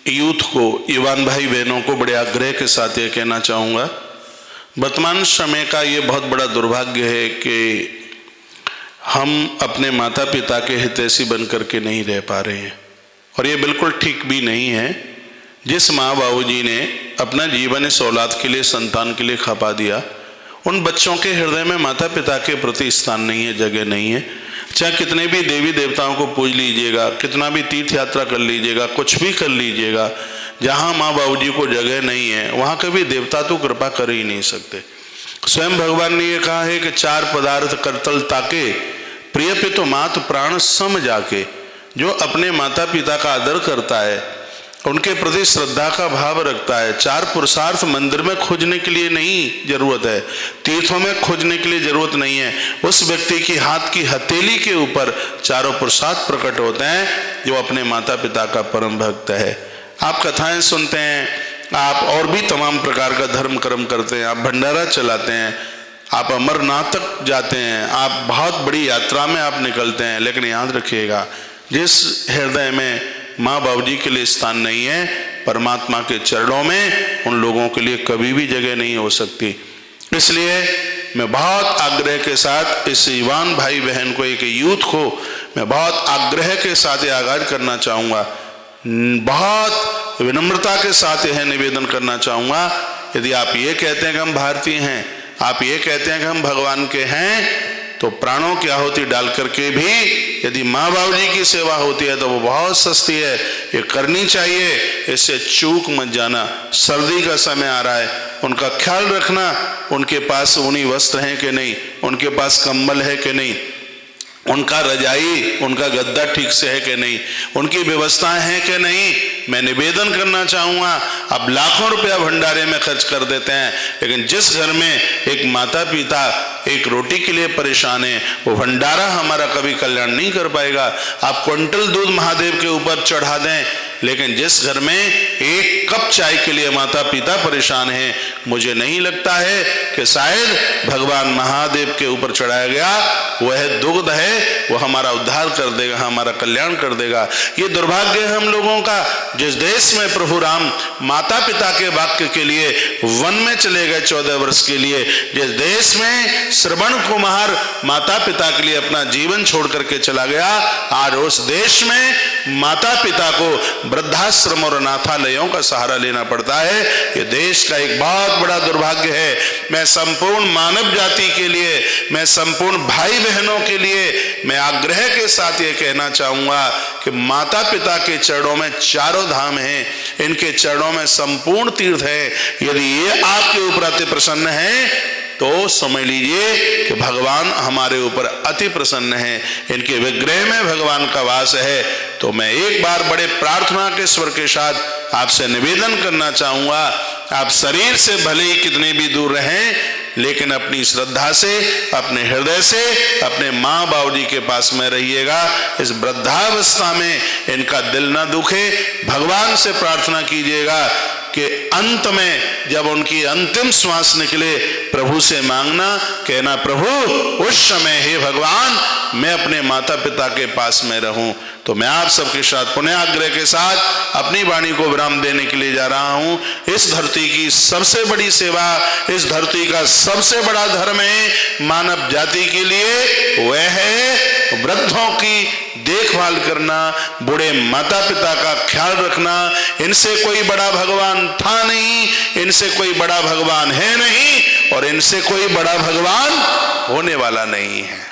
Youth को, युवान भाई बहनों को बड़े आग्रह के साथ ये कहना चाहूँगा, वर्तमान समय का ये बहुत बड़ा दुर्भाग्य है कि हम अपने माता पिता के हितैषी बन करके नहीं रह पा रहे हैं, और ये बिल्कुल ठीक भी नहीं है। जिस माँ बाबूजी ने अपना जीवन इस औलाद के लिए, संतान के लिए खपा दिया, उन बच्चों के हृदय में माता पिता के प्रति स्थान नहीं है, जगह नहीं है। चाहे कितने भी देवी देवताओं को पूज लीजिएगा, कितना भी तीर्थ यात्रा कर लीजिएगा, कुछ भी कर लीजिएगा, जहाँ माँ बाबूजी को जगह नहीं है वहाँ कभी देवता तो कृपा कर ही नहीं सकते। स्वयं भगवान ने ये कहा है कि चार पदार्थ करतल ताके, प्रिय पितु मात प्राण सम जाके। जो अपने माता पिता का आदर करता है, उनके प्रति श्रद्धा का भाव रखता है, चार पुरुषार्थ मंदिर में खोजने के लिए नहीं जरूरत है, तीर्थों में खोजने के लिए जरूरत नहीं है, उस व्यक्ति की हाथ की हथेली के ऊपर चारों पुरुषार्थ प्रकट होते हैं जो अपने माता पिता का परम भक्त है। आप कथाएं सुनते हैं, आप और भी तमाम प्रकार का धर्म कर्म करते हैं, आप भंडारा चलाते हैं, आप अमरनाथ तक जाते हैं, आप बहुत बड़ी यात्रा में आप निकलते हैं, लेकिन याद रखिएगा, जिस हृदय में माँ बाबूजी के लिए स्थान नहीं है, परमात्मा के चरणों में उन लोगों के लिए कभी भी जगह नहीं हो सकती। इसलिए मैं बहुत आग्रह के साथ इस युवान भाई बहन को, एक यूथ को मैं बहुत आग्रह के साथ आगाज करना चाहूँगा, बहुत विनम्रता के साथ यह निवेदन करना चाहूँगा, यदि आप ये कहते हैं कि हम भारतीय हैं, आप ये कहते हैं कि हम भगवान के हैं, तो प्राणों की आहुति डाल करके भी यदि माँ बाबूजी की सेवा होती है तो वो बहुत सस्ती है, ये करनी चाहिए, इससे चूक मत जाना। सर्दी का समय आ रहा है, उनका ख्याल रखना, उनके पास ऊनी वस्त्र हैं कि नहीं, उनके पास कंबल है कि नहीं, उनका रजाई, उनका गद्दा ठीक से है कि नहीं, उनकी व्यवस्थाएं हैं कि नहीं। मैं निवेदन करना चाहूँगा, अब लाखों रुपया भंडारे में खर्च कर देते हैं, लेकिन जिस घर में एक माता पिता एक रोटी के लिए परेशान है, वो भंडारा हमारा कभी कल्याण नहीं कर पाएगा। आप क्विंटल दूध महादेव के ऊपर चढ़ा दें, लेकिन जिस घर में एक कप चाय के लिए माता पिता परेशान हैं, मुझे नहीं लगता है कि शायद भगवान महादेव के ऊपर चढ़ाया गया वह दुग्ध है वो हमारा उद्धार कर देगा, हमारा कल्याण कर देगा। ये दुर्भाग्य है हम लोगों का, जिस देश में प्रभु राम माता पिता के वाक्य के लिए वन में चले गए 14 वर्ष के लिए, जिस देश में श्रवण कुमार माता पिता के लिए अपना जीवन छोड़ करके चला गया, आज उस देश में माता पिता को वृद्धाश्रम और अनाथालयों का सहारा लेना पड़ता है। ये देश का एक बहुत बड़ा दुर्भाग्य है। मैं संपूर्ण मानव जाति के लिए, मैं संपूर्ण भाई बहनों के लिए मैं आग्रह के साथ ये कहना चाहूँगा कि माता पिता के चरणों में चारों धाम हैं, इनके चरणों में संपूर्ण तीर्थ है। यदि ये आपके ऊपर अति प्रसन्न है तो समझ लीजिए कि भगवान हमारे ऊपर अति प्रसन्न है, इनके विग्रह में भगवान का वास है। तो मैं एक बार बड़े प्रार्थना के स्वर के साथ आपसे निवेदन करना चाहूँगा, आप शरीर से भले ही कितने भी दूर रहें, लेकिन अपनी श्रद्धा से, अपने हृदय से अपने माँ बाबूजी के पास में रहिएगा। इस वृद्धावस्था में इनका दिल न दुखे, भगवान से प्रार्थना कीजिएगा कि अंत में जब उनकी अंतिम श्वास निकले, प्रभु से मांगना, कहना प्रभु उस समय हे भगवान मैं अपने माता पिता के पास में रहूं। तो मैं आप सबके साथ पुनः आग्रह के साथ अपनी वाणी को विराम देने के लिए जा रहा हूं। इस धरती की सबसे बड़ी सेवा, इस धरती का सबसे बड़ा धर्म है मानव जाति के लिए, वह है वृद्धों की देखभाल करना, बूढ़े माता पिता का ख्याल रखना। इनसे कोई बड़ा भगवान था नहीं, इनसे कोई बड़ा भगवान है नहीं, और इनसे कोई बड़ा भगवान होने वाला नहीं है।